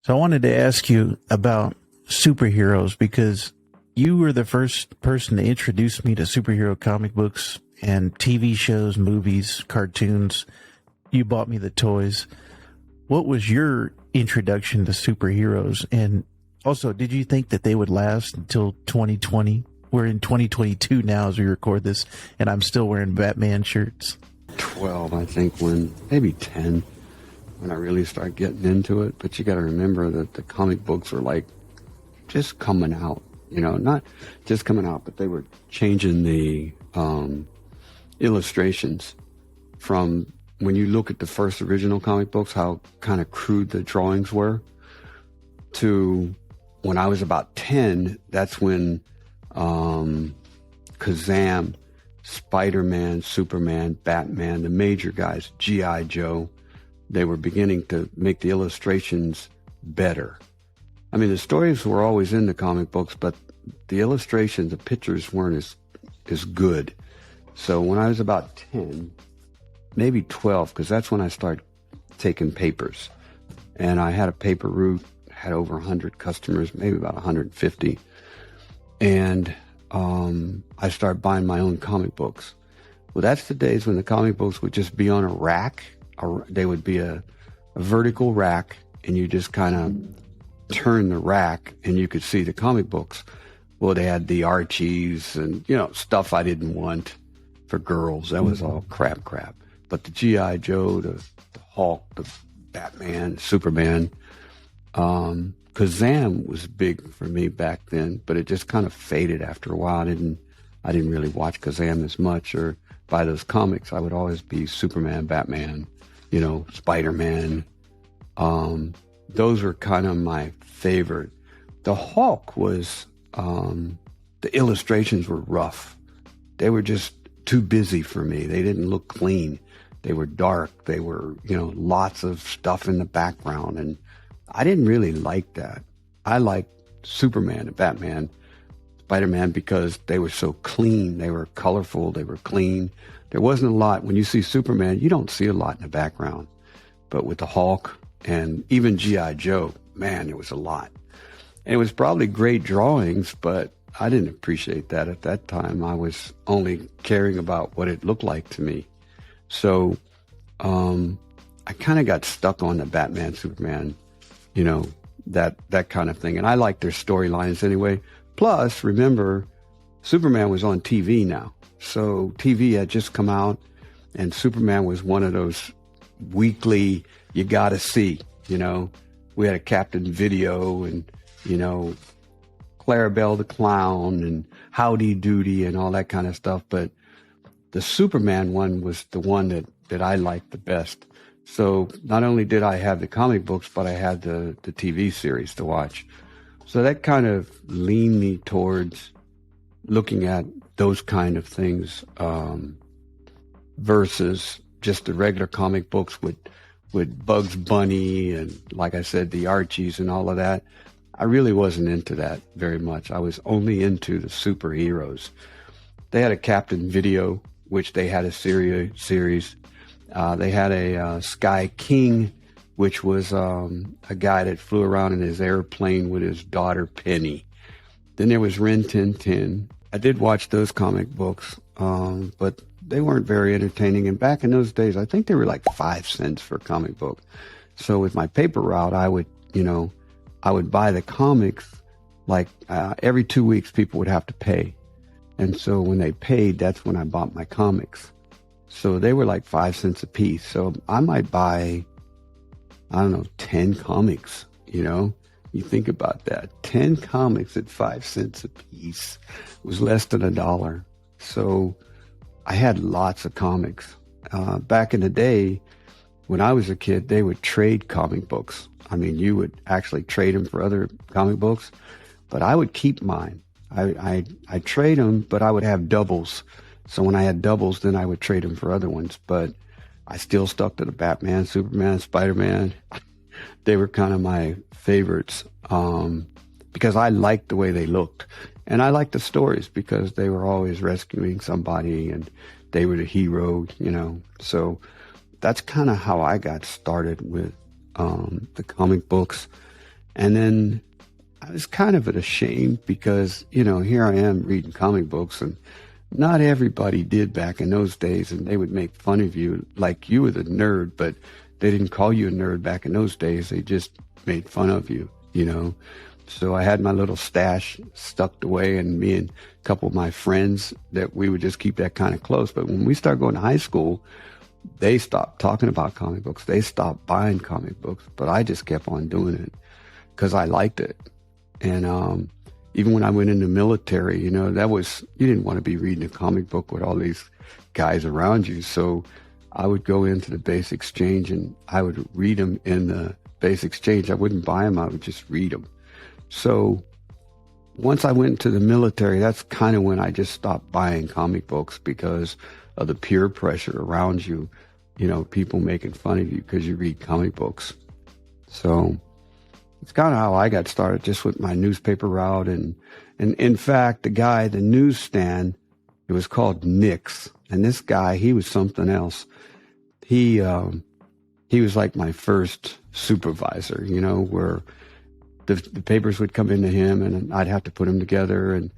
So I wanted to ask you about superheroes because you were the first person to introduce me to superhero comic books and TV shows, movies, cartoons. You bought me the toys. What was your introduction to superheroes? And also, did you think that they would last until 2020? We're in 2022 now as we record this, and I'm still wearing Batman shirts. 12, I think, maybe 10, when I really started getting into it. But you got to remember that the comic books were like just coming out, not just coming out, but they were changing the illustrations from when you look at the first original comic books, how kind of crude the drawings were, to when I was about 10, that's when Kazam, Spider-Man, Superman, Batman, the major guys, G.I. Joe, they were beginning to make the illustrations better. I mean, the stories were always in the comic books, but the illustrations, the pictures weren't as good. So when I was about 10, maybe 12, because that's when I started taking papers. And I had a paper route, had over 100 customers, maybe about 150. And I started buying my own comic books. Well, that's the days when the comic books would just be on a rack. They would be a vertical rack, and you just kind of turn the rack, and you could see the comic books. Well, they had the Archies and, stuff I didn't want for girls. That was all crap. But the G.I. Joe, the Hulk, the Batman, Superman, Kazam was big for me back then, but it just kind of faded after a while. I didn't really watch Kazam as much or buy those comics. I would always be Superman, Batman, Spider-Man. Those were kind of my favorite. The Hulk was, the illustrations were rough. They were just too busy for me. They didn't look clean. They were dark. They were, lots of stuff in the background. And I didn't really like that. I liked Superman and Batman, Spider-Man, because they were so clean. They were colorful. They were clean. There wasn't a lot. When you see Superman, you don't see a lot in the background. But with the Hulk and even G.I. Joe, man, it was a lot. And it was probably great drawings, but I didn't appreciate that at that time. I was only caring about what it looked like to me. So I kind of got stuck on the Batman, Superman, that kind of thing. And I like their storylines anyway. Plus, remember, Superman was on TV now. So TV had just come out, and Superman was one of those weekly, you got to see, We had a Captain Video and, Clarabelle the Clown and Howdy Doody and all that kind of stuff. But the Superman one was the one that I liked the best. So not only did I have the comic books, but I had the TV series to watch. So that kind of leaned me towards looking at those kind of things versus just the regular comic books with Bugs Bunny and, like I said, the Archies and all of that. I really wasn't into that very much. I was only into the superheroes. They had a Captain Video, which they had a series. They had a Sky King, which was a guy that flew around in his airplane with his daughter Penny. Then there was Rin Tin Tin. I did watch those comic books, but they weren't very entertaining. And back in those days, I think they were like 5 cents for a comic book. So with my paper route, I would buy the comics like every 2 weeks. People would have to pay, and so when they paid, that's when I bought my comics. So they were like 5 cents a piece. So I might buy, 10 comics, You think about that. 10 comics at 5 cents a piece was less than $1. So I had lots of comics. Back in the day, when I was a kid, they would trade comic books. I mean, you would actually trade them for other comic books, but I would keep mine. I trade them, but I would have doubles. So when I had doubles, then I would trade them for other ones. But I still stuck to the Batman, Superman, Spider-Man. They were kind of my favorites because I liked the way they looked. And I liked the stories because they were always rescuing somebody and they were the hero, So that's kind of how I got started with the comic books. And then I was kind of ashamed because, here I am reading comic books, and not everybody did back in those days, and they would make fun of you like you were the nerd, but they didn't call you a nerd back in those days. They just made fun of you, So I had my little stash stuck away, and me and a couple of my friends, that we would just keep that kind of close. But when we started going to high school, they stopped talking about comic books. They stopped buying comic books, but I just kept on doing it because I liked it. And even when I went in the military, you didn't want to be reading a comic book with all these guys around you. So I would go into the base exchange and I would read them in the base exchange. I wouldn't buy them. I would just read them. So once I went into the military, that's kind of when I just stopped buying comic books because of the peer pressure around you, people making fun of you because you read comic books. So it's kind of how I got started, just with my newspaper route. And in fact, the newsstand, it was called Nick's. And this guy, he was something else. He was like my first supervisor, where the papers would come into him and I'd have to put them together, and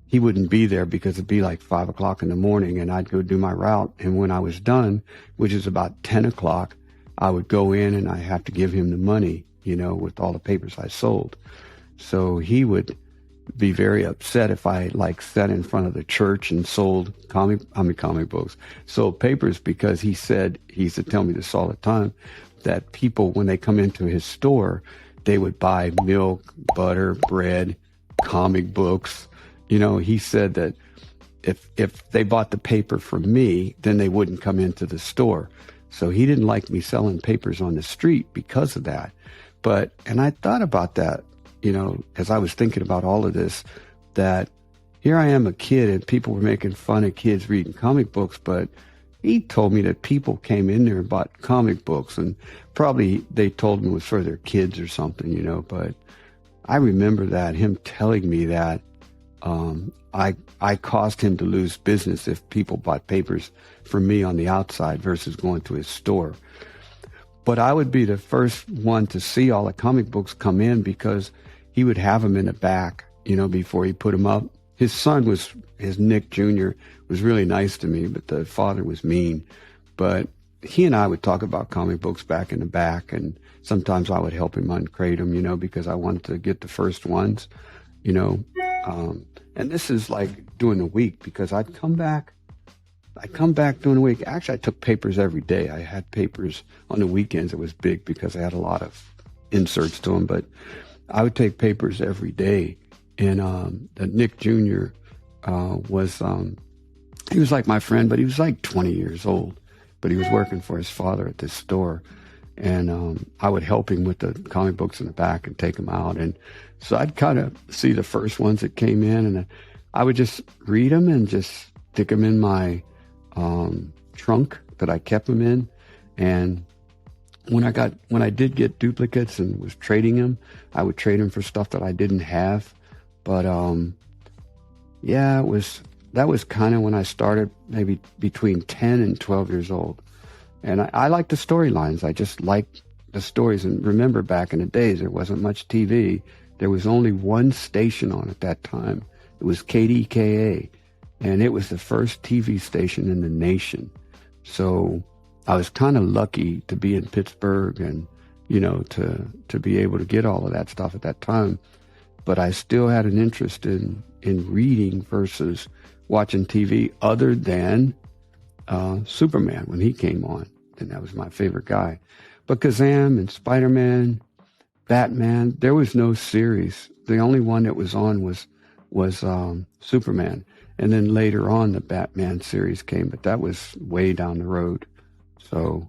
he wouldn't be there because it'd be like 5 o'clock in the morning, and I'd go do my route. And when I was done, which is about 10 o'clock, I would go in and I have to give him the money, with all the papers I sold. So he would be very upset if I sat in front of the church and sold comic books, sold papers, because he used to tell me this all the time, that people, when they come into his store, they would buy milk, butter, bread, comic books. He said that if they bought the paper from me, then they wouldn't come into the store. So he didn't like me selling papers on the street because of that. And I thought about that, as I was thinking about all of this, that here I am, a kid, and people were making fun of kids reading comic books, but he told me that people came in there and bought comic books, and probably they told him it was for their kids or something, but I remember that, him telling me that. I caused him to lose business if people bought papers from me on the outside versus going to his store. But I would be the first one to see all the comic books come in because he would have them in the back, before he put them up. His Nick Jr., was really nice to me, but the father was mean. But he and I would talk about comic books back in the back, and sometimes I would help him uncrate them, because I wanted to get the first ones, and this is like during the week, because I'd come back during the week. Actually, I took papers every day. I had papers on the weekends. It was big because I had a lot of inserts to them, but I would take papers every day. And the Nick Jr. He was like my friend, but he was like 20 years old, but he was working for his father at this store. And I would help him with the comic books in the back and take them out. And so I'd kind of see the first ones that came in, and I would just read them and just stick them in my trunk that I kept them in. And when I did get duplicates and was trading them, I would trade them for stuff that I didn't have. But that was kind of when I started, maybe between 10 and 12 years old. And I like the storylines. I just liked the stories. And remember, back in the days, there wasn't much TV. There was only one station on at that time. It was KDKA. And it was the first TV station in the nation. So I was kind of lucky to be in Pittsburgh and, to be able to get all of that stuff at that time. But I still had an interest in reading versus watching TV, other than Superman when he came on. And that was my favorite guy. But Kazam and Spider-Man, Batman, there was no series. The only one that was on was Superman. And then later on, the Batman series came, but that was way down the road. So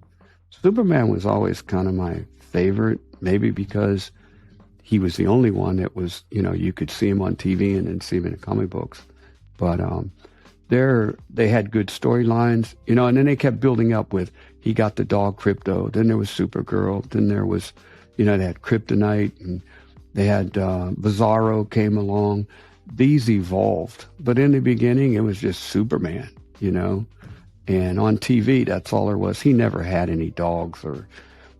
Superman was always kind of my favorite, maybe because he was the only one that was, you could see him on TV and then see him in the comic books. But they had good storylines, and then they kept building up with, he got the dog Crypto, then there was Supergirl, then there was, they had Kryptonite, and they had Bizarro came along. These evolved, but in the beginning, it was just Superman, and on TV, that's all there was. He never had any dogs, or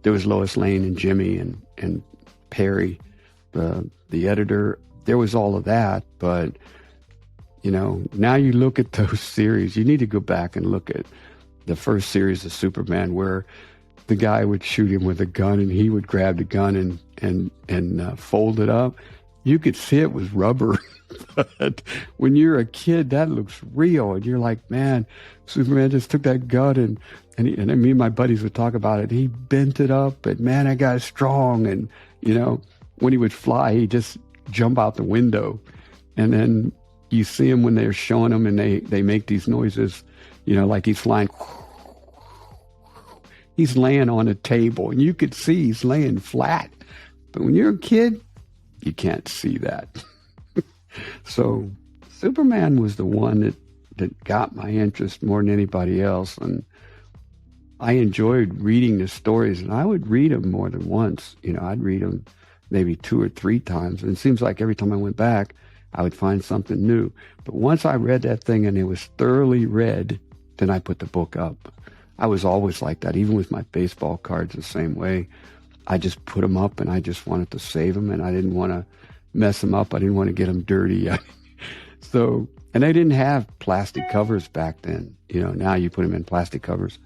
there was Lois Lane and Jimmy and Perry, the editor. There was all of that, but now you look at those series. You need to go back and look at the first series of Superman, where the guy would shoot him with a gun, and he would grab the gun and fold it up. You could see it was rubber, but when you're a kid, that looks real, and you're like, man, Superman just took that gun and me and my buddies would talk about it. He bent it up, and man, that guy's strong. And when he would fly, he'd just jump out the window, and then you see him when they're showing him, and they make these noises, like he's flying. He's laying on a table, and you could see he's laying flat. But when you're a kid, you can't see that. So Superman was the one that got my interest more than anybody else. And I enjoyed reading the stories, and I would read them more than once. I'd read them maybe 2 or 3 times. And it seems like every time I went back, I would find something new. But once I read that thing and it was thoroughly read, then I put the book up. I was always like that, even with my baseball cards the same way. I just put them up, and I just wanted to save them, and I didn't want to mess them up. I didn't want to get them dirty. And they didn't have plastic covers back then. Now you put them in plastic covers.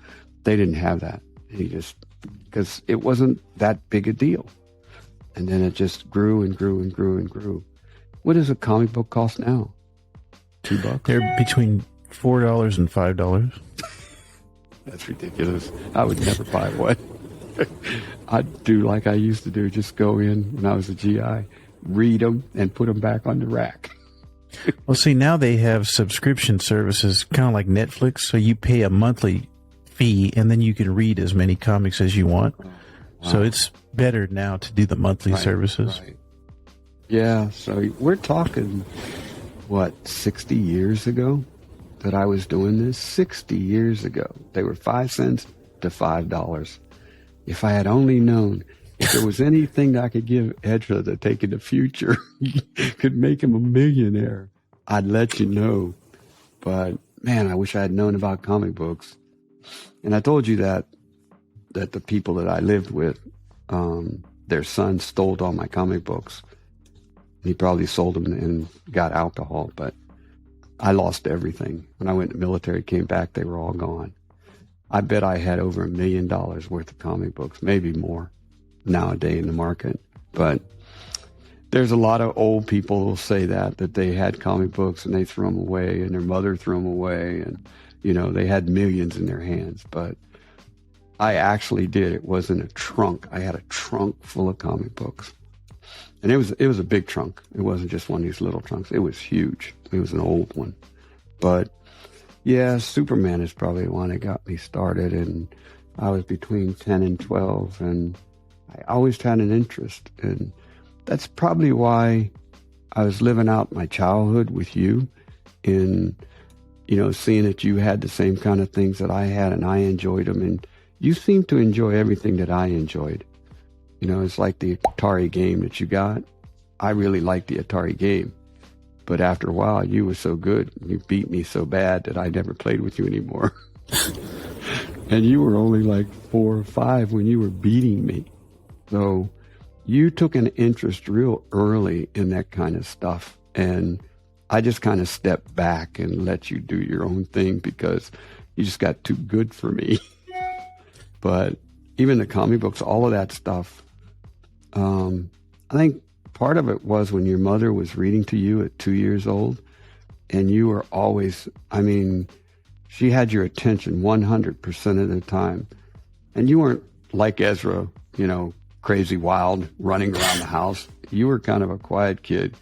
They didn't have that. Because it wasn't that big a deal. And then it just grew and grew and grew and grew. What does a comic book cost now? $2? They're between $4 and $5. That's ridiculous. I would never buy one. I'd do like I used to do, just go in when I was a GI, read them, and put them back on the rack. Well, see, now they have subscription services, kind of like Netflix, so you pay a monthly fee, and then you can read as many comics as you want. Oh, wow. So it's better now to do the monthly services. Right. Yeah, so we're talking, 60 years ago that I was doing this? 60 years ago. They were 5 cents to $5. If I had only known, if there was anything that I could give Ezra to take in the future, could make him a millionaire, I'd let you know. But man, I wish I had known about comic books. And I told you that the people that I lived with, their son stole all my comic books. He probably sold them and got alcohol, but I lost everything. When I went to the military, came back, they were all gone. I bet I had over $1 million worth of comic books, maybe more nowadays in the market. But there's a lot of old people who say that they had comic books and they threw them away, and their mother threw them away, and they had millions in their hands. But I actually did. It wasn't a trunk. I had a trunk full of comic books, and it was a big trunk. It wasn't just one of these little trunks. It was huge. It was an old one. But yeah, Superman is probably the one that got me started, and I was between 10 and 12, and I always had an interest, and that's probably why I was living out my childhood with you in, seeing that you had the same kind of things that I had, and I enjoyed them, and you seem to enjoy everything that I enjoyed. It's like the Atari game that you got. I really liked the Atari game. But after a while, you were so good, you beat me so bad that I never played with you anymore. And you were only like 4 or 5 when you were beating me. So you took an interest real early in that kind of stuff. And I just kind of stepped back and let you do your own thing because you just got too good for me. But even the comic books, all of that stuff, I think part of it was when your mother was reading to you at 2 years old, and you were always, she had your attention 100% of the time. And you weren't like Ezra, crazy wild, running around the house. You were kind of a quiet kid.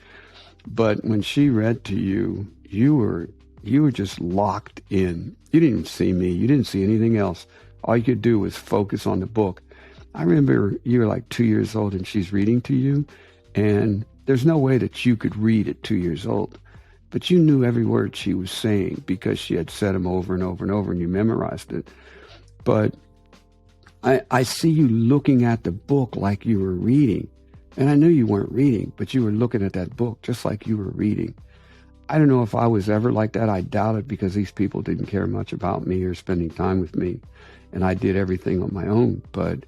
But when she read to you, you were just locked in. You didn't even see me. You didn't see anything else. All you could do was focus on the book. I remember you were like 2 years old and she's reading to you. And there's no way that you could read at 2 years old. But you knew every word she was saying because she had said them over and over and over, and you memorized it. But I see you looking at the book like you were reading. And I knew you weren't reading, but you were looking at that book just like you were reading. I don't know if I was ever like that. I doubt it, because these people didn't care much about me or spending time with me. And I did everything on my own. But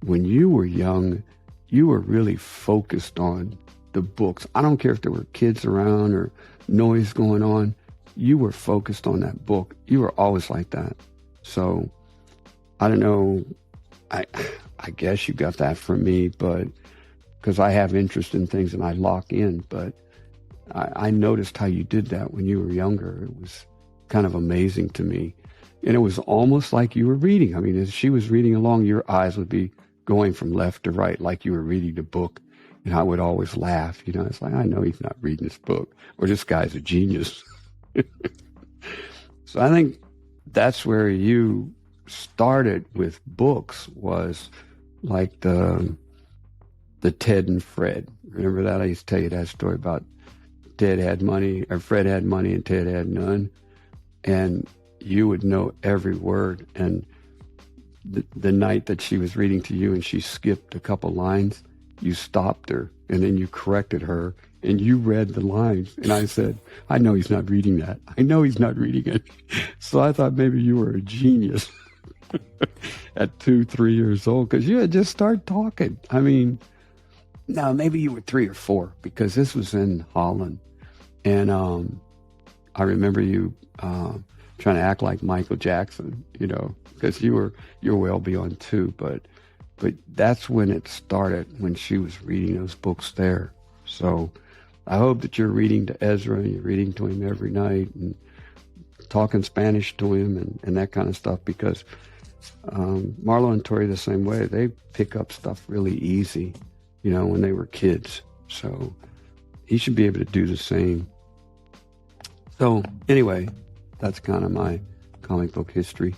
when you were young, you were really focused on the books. I don't care if there were kids around or noise going on. You were focused on that book. You were always like that. So I don't know. I guess you got that from me, but because I have interest in things and I lock in. But I noticed how you did that when you were younger. It was kind of amazing to me. And it was almost like you were reading. I mean, as she was reading along, your eyes would be going from left to right like you were reading the book. And I would always laugh. You know, it's like, I know he's not reading this book, or this guy's a genius. So I think that's where you started with books, was like the Ted and Fred. Remember that? I used to tell you that story about Ted had money, or Fred had money and Ted had none. And you would know every word. And the night that she was reading to you and she skipped a couple lines, you stopped her and then you corrected her and you read the lines. And I said, I know he's not reading that. I know he's not reading it. So I thought maybe you were a genius at 2-3 years old, because you had just started talking. I mean, no, maybe you were 3 or 4, because this was in Holland. And I remember you trying to act like Michael Jackson, you know, because you're well beyond 2. But that's when it started, when she was reading those books there. So I hope that you're reading to Ezra and you're reading to him every night and talking Spanish to him and that kind of stuff, because Marlo and Tori the same way. They pick up stuff really easy, you know, when they were kids. So he should be able to do the same. So anyway, that's kind of my comic book history.